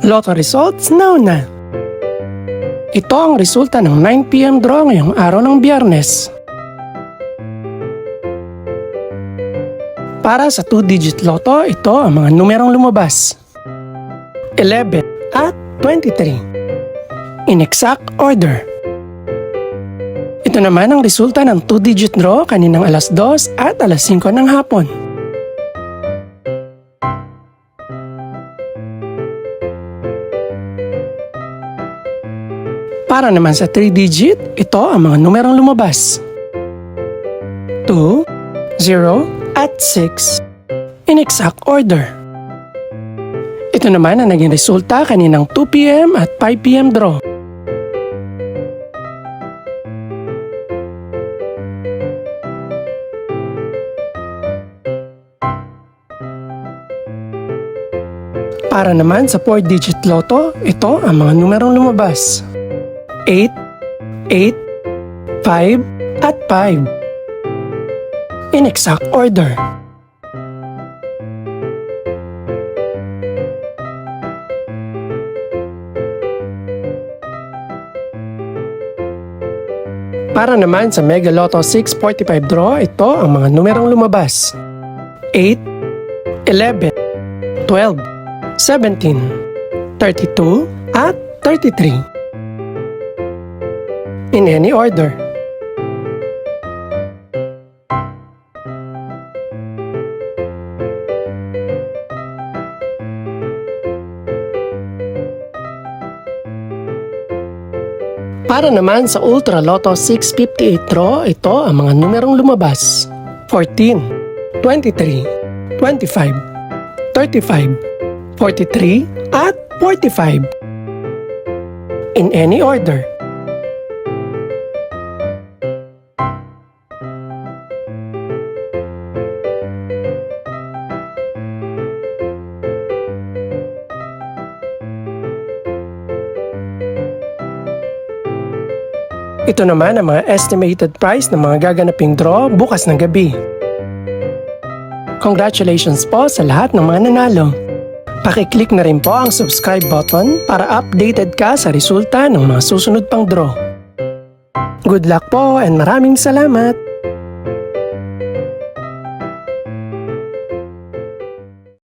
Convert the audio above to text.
Lotto results now na. Ito ang resulta ng 9 PM draw ngayong araw ng Biyernes. Para sa 2-digit lotto, ito ang mga numerong lumabas: 11 at 23. In exact order. Ito naman ang resulta ng 2-digit draw kaninang alas 2 at alas 5 ng hapon. Para naman sa 3-digit, ito ang mga numerong lumabas: 2, 0, at 6. In exact order. Ito naman ang naging resulta kaninang 2 PM at 5 PM draw. Para naman sa 4-digit lotto, ito ang mga numerong lumabas: 8, 8, 5, at 5. In exact order. Para naman sa Mega Lotto 645 draw, ito ang mga numerong lumabas: 8, 11, 12, 17, 32, at 33. In any order. Para naman sa Ultra Lotto 658 draw, ito ang mga numerong lumabas: 14, 23, 25, 35, 43, at 45. In any order. Ito naman ang mga estimated price ng mga gaganaping draw bukas ng gabi. Congratulations po sa lahat ng mga nanalo. Pakiclick na rin po ang subscribe button para updated ka sa resulta ng mga susunod pang draw. Good luck po and maraming salamat!